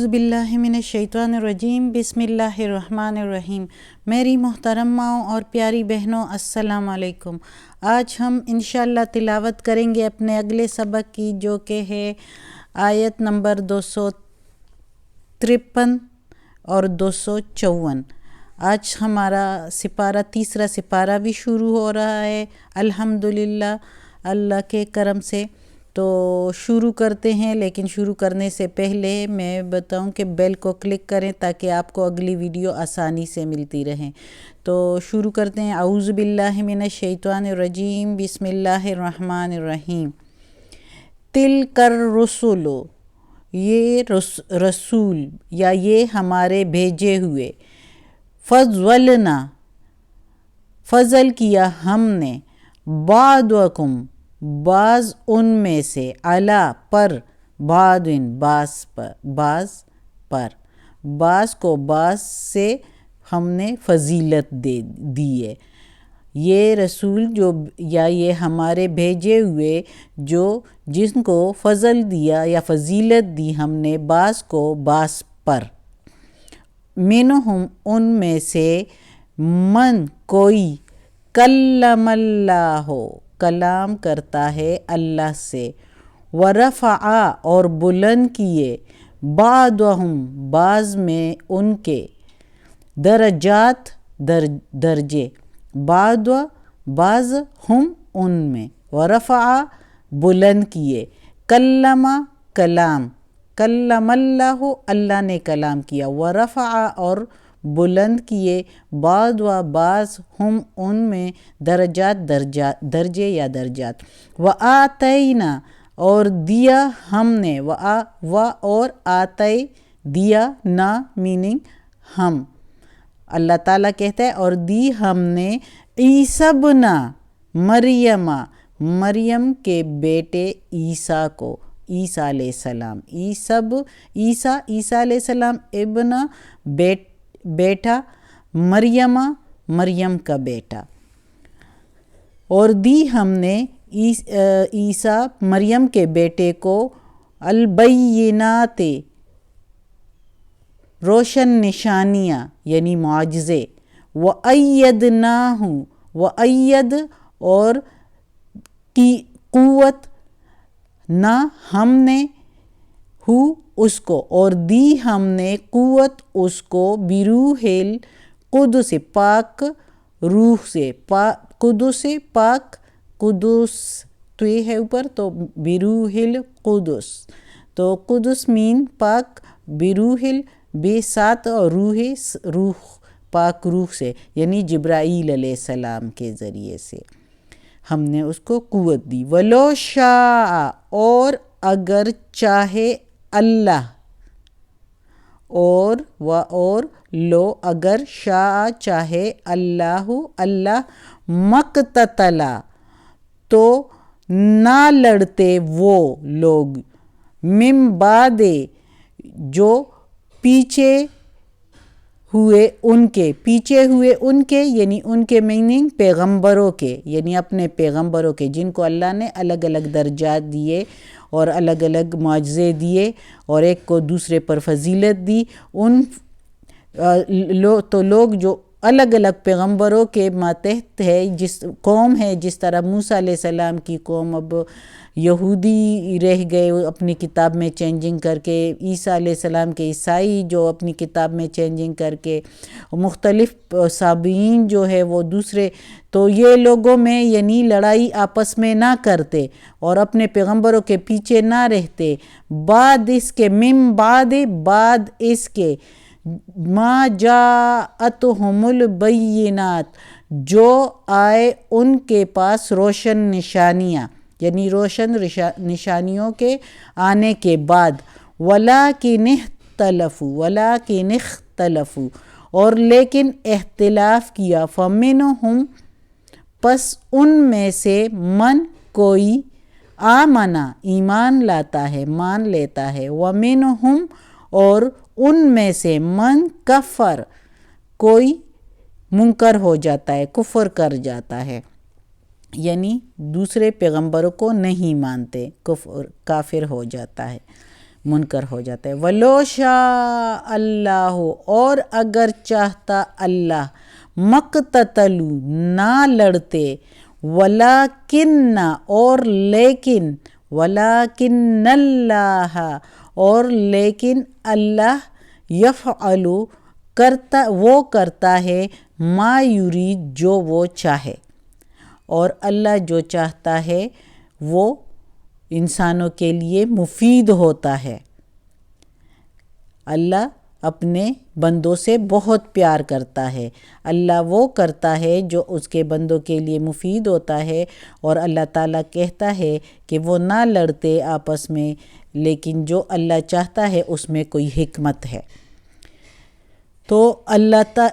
اعوذ باللہ من الشیطان الرجیم، بسم اللہ الرحمن الرحیم۔ میری محترم ماؤں اور پیاری بہنوں، السلام علیکم۔ آج ہم انشاءاللہ تلاوت کریں گے اپنے اگلے سبق کی، جو کہ ہے آیت نمبر 253 اور 254۔ آج ہمارا تیسرا سپارہ بھی شروع ہو رہا ہے الحمدللہ اللہ کے کرم سے۔ تو شروع کرتے ہیں، لیکن شروع کرنے سے پہلے میں بتاؤں کہ بیل کو کلک کریں تاکہ آپ کو اگلی ویڈیو آسانی سے ملتی رہیں۔ تو شروع کرتے ہیں۔ اعوذ باللہ من الشیطان الرجیم، بسم اللہ الرحمن الرحیم۔ تلک الرسل، یہ رسول یا یہ ہمارے بھیجے ہوئے، فضلنا، فضل کیا ہم نے، بعضکم، بعض ان میں سے، علی پر، بعض پر، بعض کو بعض سے ہم نے فضیلت دی ہے۔ یہ رسول جو یا یہ ہمارے بھیجے ہوئے جن کو فضل دیا یا فضیلت دی ہم نے بعض کو بعض پر، منہم ان میں سے، من کوئی، کلم اللہ کلام کرتا ہے اللہ سے، ورفع اور بلند کیے، بعضہم بعض میں ان کے، درجات درجے، بعض ہم ان میں، ورفع بلند کیے، کلم اللہ اللہ نے کلام کیا، ورفع اور بلند کیے، بعض ہم ان میں، درجات درجے یا درجات، وآتینا اور دیا ہم نے، اور آتے دیا، نا میننگ ہم، اللہ تعالیٰ کہتا ہے اور دی ہم نے، عیسی ابن مریم کے بیٹے عیسیٰ کو، عیسیٰ علیہ السلام، عیسیٰ علیہ السلام، ابن بیٹا، مریم کا بیٹا، اور دی ہم نے عیسیٰ مریم کے بیٹے کو، البینات روشن نشانیاں یعنی معجزے، وَأَيَّد اور کی قوت، نہ ہم نے، اس کو، اور دی ہم نے قوت اس کو، بروح القدس پاک روح سے، قدس تو یہ ہے اوپر، تو بروح القدس، تو قدس مین پاک، بروح بے ساتھ، اور روح پاک روح سے، یعنی جبرائیل علیہ السلام کے ذریعے سے ہم نے اس کو قوت دی۔ وَلَوْ شَاءَ اور اگر چاہے اللہ، اور لو اگر، شاء چاہے اللہ مقتتل تو نہ لڑتے وہ لوگ، من بعد جو پیچھے ہوئے ان کے یعنی ان کے میننگ پیغمبروں کے، یعنی اپنے پیغمبروں کے، جن کو اللہ نے الگ الگ درجات دیے اور الگ الگ معجزے دیے، اور ایک کو دوسرے پر فضیلت دی، تو لوگ جو الگ الگ پیغمبروں کے ماتحت ہے، جس قوم ہے، جس طرح موسیٰ علیہ السلام کی قوم اب یہودی رہ گئے اپنی کتاب میں چینجنگ کر کے، عیسیٰ علیہ السلام کے عیسائی جو اپنی کتاب میں چینجنگ کر کے، مختلف سابعین جو ہے وہ دوسرے، تو یہ لوگوں میں یعنی لڑائی آپس میں نہ کرتے اور اپنے پیغمبروں کے پیچھے نہ رہتے، بعد اس کے، من بعد اس کے، ما جاءتہم البینات جو آئے ان کے پاس روشن نشانیاں، یعنی روشن نشانیوں کے آنے کے بعد، وَلَٰكِنِ اخْتَلَفُوا اور لیکن اختلاف کیا، فَمِنْهُمْ پس ان میں سے، من کوئی، آمنا ایمان لاتا ہے، مان لیتا ہے، وَمِنْهُمْ اور ان میں سے، من کفر کوئی منکر ہو جاتا ہے، کفر کر جاتا ہے، یعنی دوسرے پیغمبروں کو نہیں مانتے، کافر ہو جاتا ہے۔ منکر ہو جاتا ہے۔ وَلَوْ شَاءَ اللَّهُ، اور اگر چاہتا اللہ، مَقْتَتَلُوا، نہ لڑتے، وَلَكِنَّ، اور لیکن، وَلَكِنَّ اللَّهَ، اور لیکن اللہ، يَفْعَلُ، وہ کرتا ہے، ما یرید، جو وہ چاہے، اور اللہ جو چاہتا ہے وہ انسانوں کے لیے مفید ہوتا ہے۔ اللہ اپنے بندوں سے بہت پیار کرتا ہے، اللہ وہ کرتا ہے جو اس کے بندوں کے لیے مفید ہوتا ہے، اور اللہ تعالیٰ کہتا ہے کہ وہ نہ لڑتے آپس میں، لیکن جو اللہ چاہتا ہے اس میں کوئی حکمت ہے۔ تو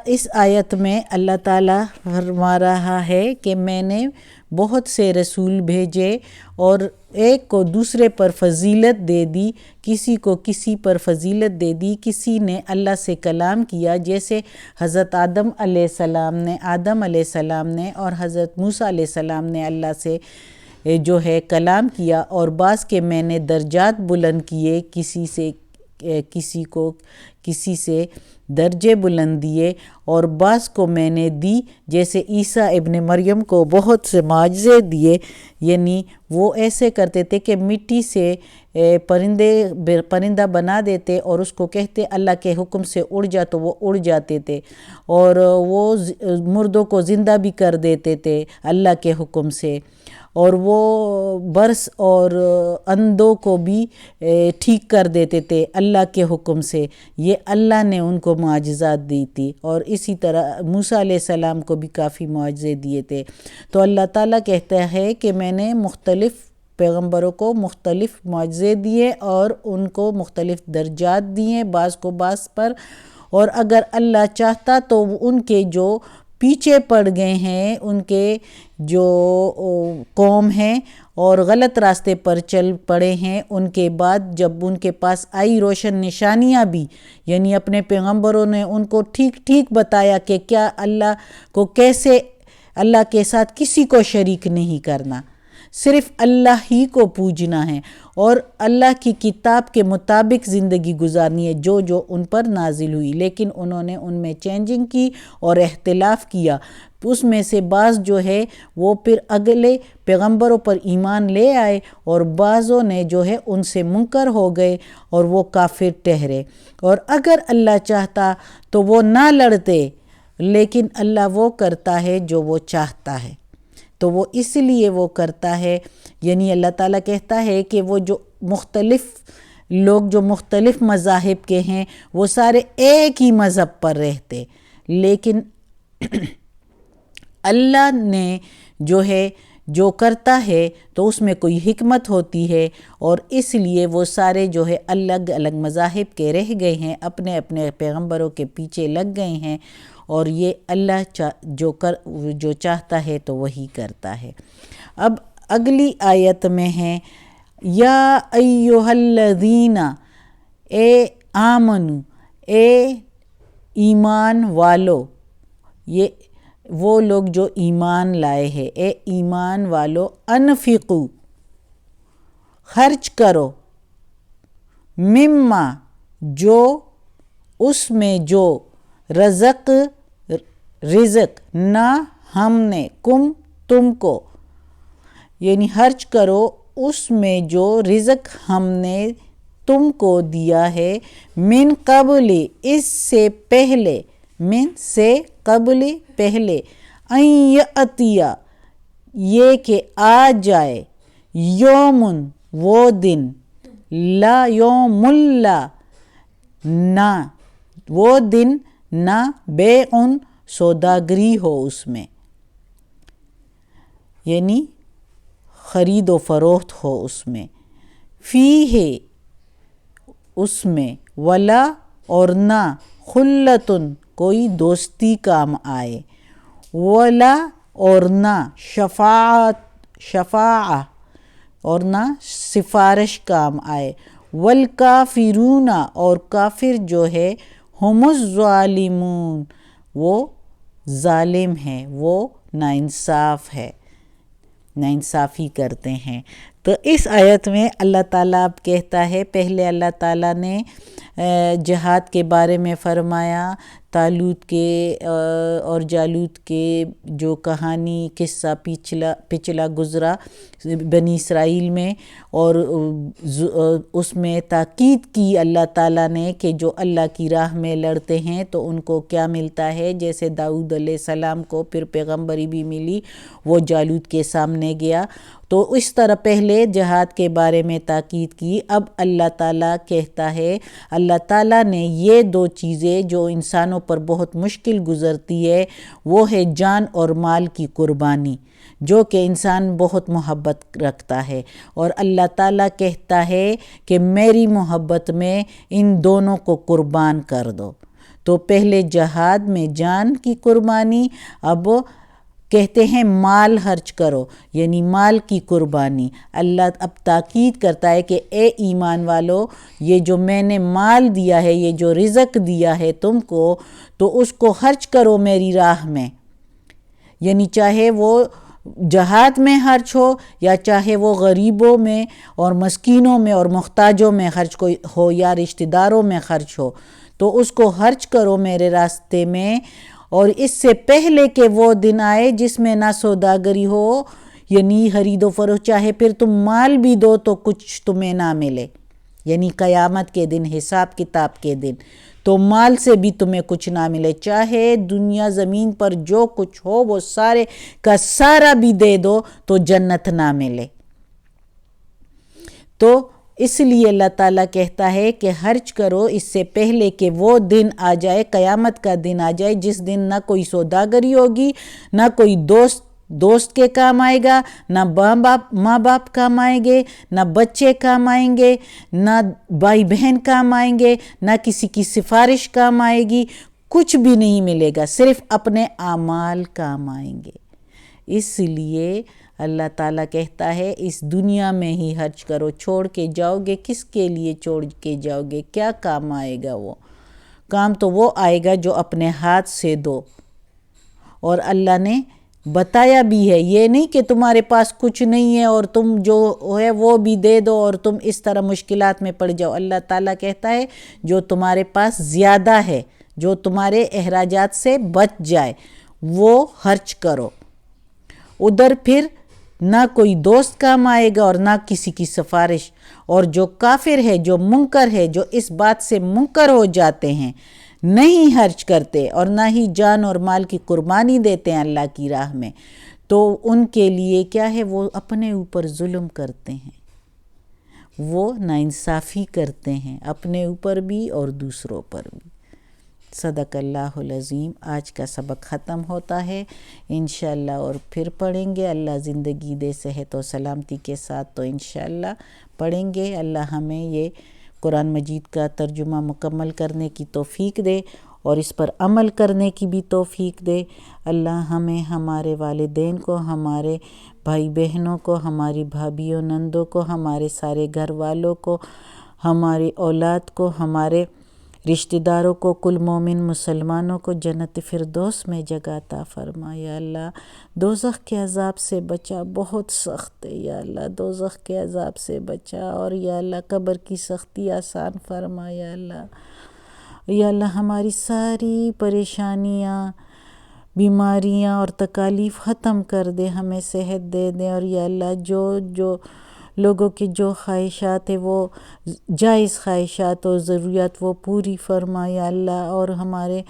اس آیت میں اللہ تعالیٰ فرما رہا ہے کہ میں نے بہت سے رسول بھیجے، اور ایک کو دوسرے پر فضیلت دے دی، کسی کو کسی پر فضیلت دے دی، کسی نے اللہ سے کلام کیا، جیسے حضرت آدم علیہ السلام نے اور حضرت موسیٰ علیہ السلام نے اللہ سے جو ہے کلام کیا، اور بعض کے میں نے درجات بلند کیے، کسی سے درجے بلند دیے، اور بعض کو میں نے دی، جیسے عیسیٰ ابن مریم کو بہت سے معجزے دیے، یعنی وہ ایسے کرتے تھے کہ مٹی سے پرندہ بنا دیتے اور اس کو کہتے اللہ کے حکم سے اڑ جا، تو وہ اڑ جاتے تھے، اور وہ مردوں کو زندہ بھی کر دیتے تھے اللہ کے حکم سے، اور وہ برس اور اندھوں کو بھی ٹھیک کر دیتے تھے اللہ کے حکم سے۔ یہ اللہ نے ان کو معجزات دی تھی، اور اسی طرح موسیٰ علیہ السلام کو بھی کافی معجزے دیے تھے۔ تو اللہ تعالیٰ کہتا ہے کہ میں نے مختلف پیغمبروں کو مختلف معجزے دیے، اور ان کو مختلف درجات دیے، بعض کو بعض پر، اور اگر اللہ چاہتا تو ان کے جو پیچھے پڑ گئے ہیں، ان کے جو قوم ہیں اور غلط راستے پر چل پڑے ہیں، ان کے بعد جب ان کے پاس آئی روشن نشانیاں بھی، یعنی اپنے پیغمبروں نے ان کو ٹھیک بتایا کہ کیا اللہ کو کیسے، اللہ کے ساتھ کسی کو شریک نہیں کرنا، صرف اللہ ہی کو پوجنا ہے، اور اللہ کی کتاب کے مطابق زندگی گزارنی ہے جو ان پر نازل ہوئی، لیکن انہوں نے ان میں چینجنگ کی اور اختلاف کیا۔ اس میں سے بعض جو ہے وہ پھر اگلے پیغمبروں پر ایمان لے آئے، اور بعضوں نے جو ہے ان سے منکر ہو گئے اور وہ کافر ٹھہرے، اور اگر اللہ چاہتا تو وہ نہ لڑتے، لیکن اللہ وہ کرتا ہے جو وہ چاہتا ہے، تو وہ اس لیے وہ کرتا ہے، یعنی اللہ تعالیٰ کہتا ہے کہ وہ جو مختلف لوگ جو مختلف مذاہب کے ہیں وہ سارے ایک ہی مذہب پر رہتے، لیکن اللہ نے جو ہے جو کرتا ہے تو اس میں کوئی حکمت ہوتی ہے، اور اس لیے وہ سارے جو ہے الگ الگ مذاہب کے رہ گئے ہیں، اپنے اپنے پیغمبروں کے پیچھے لگ گئے ہیں، اور یہ اللہ جو چاہتا ہے تو وہی کرتا ہے۔ اب اگلی آیت میں ہے یا ایھا الذین، اے آمنو، اے ایمان والو، یہ وہ لوگ جو ایمان لائے ہیں، اے ایمان والو، انفقو، خرچ کرو، مما، جو، اس میں جو، رزق نہ ہم نے، تم کو، یعنی خرچ کرو اس میں جو رزق ہم نے تم کو دیا ہے، من قبل، اس سے پہلے، من سے قبل پہلے، ان یاتیا، یہ کہ آ جائے، یومن، وہ دن، لا، یوم اللہ، نہ وہ دن، نہ بیعن، سوداگری ہو اس میں، یعنی خرید و فروخت ہو اس میں، فیہ، اس میں، ولا، اور نہ، خلتن، کوئی دوستی کام آئے، ولا، اور نہ، شفاعہ، اور نہ سفارش کام آئے، والکافرون، اور کافر جو ہے، ہم الظالمون، وہ ظالم ہیں، وہ ناانصاف ہے، ناانصافی کرتے ہیں۔ تو اس آیت میں اللہ تعالیٰ اب کہتا ہے، پہلے اللہ تعالیٰ نے جہاد کے بارے میں فرمایا، طالوت کے اور جالوت کے جو کہانی قصہ پچھلا گزرا بنی اسرائیل میں، اور اس میں تاکید کی اللہ تعالیٰ نے کہ جو اللہ کی راہ میں لڑتے ہیں تو ان کو کیا ملتا ہے. جیسے داؤد علیہ السلام کو پھر پیغمبری بھی ملی، وہ جالوت کے سامنے گیا. تو اس طرح پہلے جہاد کے بارے میں تاکید کی. اب اللہ تعالیٰ کہتا ہے، اللہ تعالیٰ نے یہ دو چیزیں جو انسانوں پر بہت مشکل گزرتی ہے، وہ ہے جان اور مال کی قربانی، جو کہ انسان بہت محبت رکھتا ہے، اور اللہ تعالیٰ کہتا ہے کہ میری محبت میں ان دونوں کو قربان کر دو. تو پہلے جہاد میں جان کی قربانی، اب کہتے ہیں مال خرچ کرو، یعنی مال کی قربانی. اللہ اب تاکید کرتا ہے کہ اے ایمان والو، یہ جو میں نے مال دیا ہے، یہ جو رزق دیا ہے تم کو، تو اس کو خرچ کرو میری راہ میں. یعنی چاہے وہ جہاد میں خرچ ہو یا چاہے وہ غریبوں میں اور مسکینوں میں اور محتاجوں میں خرچ ہو یا رشتہ داروں میں خرچ ہو، تو اس کو خرچ کرو میرے راستے میں. اور اس سے پہلے کہ وہ دن آئے جس میں نہ سوداگری ہو، یعنی خرید و فروخت، چاہے پھر تم مال بھی دو تو کچھ تمہیں نہ ملے، یعنی قیامت کے دن، حساب کتاب کے دن، تو مال سے بھی تمہیں کچھ نہ ملے. چاہے دنیا زمین پر جو کچھ ہو وہ سارے کا سارا بھی دے دو تو جنت نہ ملے. تو اس لیے اللہ تعالیٰ کہتا ہے کہ خرچ کرو اس سے پہلے کہ وہ دن آ جائے، قیامت کا دن آ جائے، جس دن نہ کوئی سوداگری ہوگی، نہ کوئی دوست کے کام آئے گا، نہ ماں باپ کام آئیں گے، نہ بچے کام آئیں گے، نہ بھائی بہن کام آئیں گے، نہ کسی کی سفارش کام آئے گی، کچھ بھی نہیں ملے گا، صرف اپنے اعمال کام آئیں گے. اس لیے اللہ تعالیٰ کہتا ہے اس دنیا میں ہی خرچ کرو. چھوڑ کے جاؤ گے، کس کے لیے چھوڑ کے جاؤ گے؟ کیا کام آئے گا؟ وہ کام تو وہ آئے گا جو اپنے ہاتھ سے دو. اور اللہ نے بتایا بھی ہے، یہ نہیں کہ تمہارے پاس کچھ نہیں ہے اور تم جو ہے وہ بھی دے دو اور تم اس طرح مشکلات میں پڑ جاؤ. اللہ تعالیٰ کہتا ہے جو تمہارے پاس زیادہ ہے، جو تمہارے اخراجات سے بچ جائے، وہ خرچ کرو. ادھر پھر نہ کوئی دوست کام آئے گا اور نہ کسی کی سفارش. اور جو کافر ہے، جو منکر ہے، جو اس بات سے منکر ہو جاتے ہیں، نہیں خرچ کرتے اور نہ ہی جان اور مال کی قربانی دیتے ہیں اللہ کی راہ میں، تو ان کے لیے کیا ہے؟ وہ اپنے اوپر ظلم کرتے ہیں، وہ ناانصافی کرتے ہیں، اپنے اوپر بھی اور دوسروں پر بھی. صدق اللہ العظیم. آج کا سبق ختم ہوتا ہے انشاءاللہ، اور پھر پڑھیں گے. اللہ زندگی دے صحت و سلامتی کے ساتھ تو انشاءاللہ پڑھیں گے. اللہ ہمیں یہ قرآن مجید کا ترجمہ مکمل کرنے کی توفیق دے اور اس پر عمل کرنے کی بھی توفیق دے. اللہ ہمیں، ہمارے والدین کو، ہمارے بھائی بہنوں کو، ہماری بھابھیوں نندوں کو، ہمارے سارے گھر والوں کو، ہماری اولاد کو، ہمارے رشتہ داروں کو، کل مومن مسلمانوں کو جنت فردوس میں جگہ عطا فرما. یا اللہ دوزخ کے عذاب سے بچا، بہت سخت ہے یا اللہ، دوزخ کے عذاب سے بچا. اور یا اللہ قبر کی سختی آسان فرما. یا اللہ ہماری ساری پریشانیاں، بیماریاں اور تکالیف ختم کر دے، ہمیں صحت دے دے. اور یا اللہ جو لوگوں کی جو خواہشات ہیں، وہ جائز خواہشات اور ضروریات وہ پوری فرما یا اللہ. اور ہمارے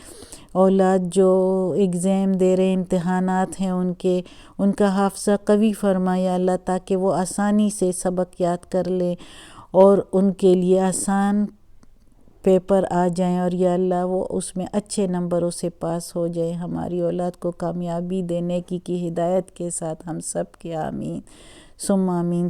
اولاد جو ایگزام دے رہے، امتحانات ہیں ان کا حافظہ قوی فرما یا اللہ، تاکہ وہ آسانی سے سبق یاد کر لیں اور ان کے لیے آسان پیپر آ جائیں. اور یا اللہ وہ اس میں اچھے نمبروں سے پاس ہو جائیں. ہماری اولاد کو کامیابی دینے کی ہدایت کے ساتھ ہم سب کے آمین ثم آمین.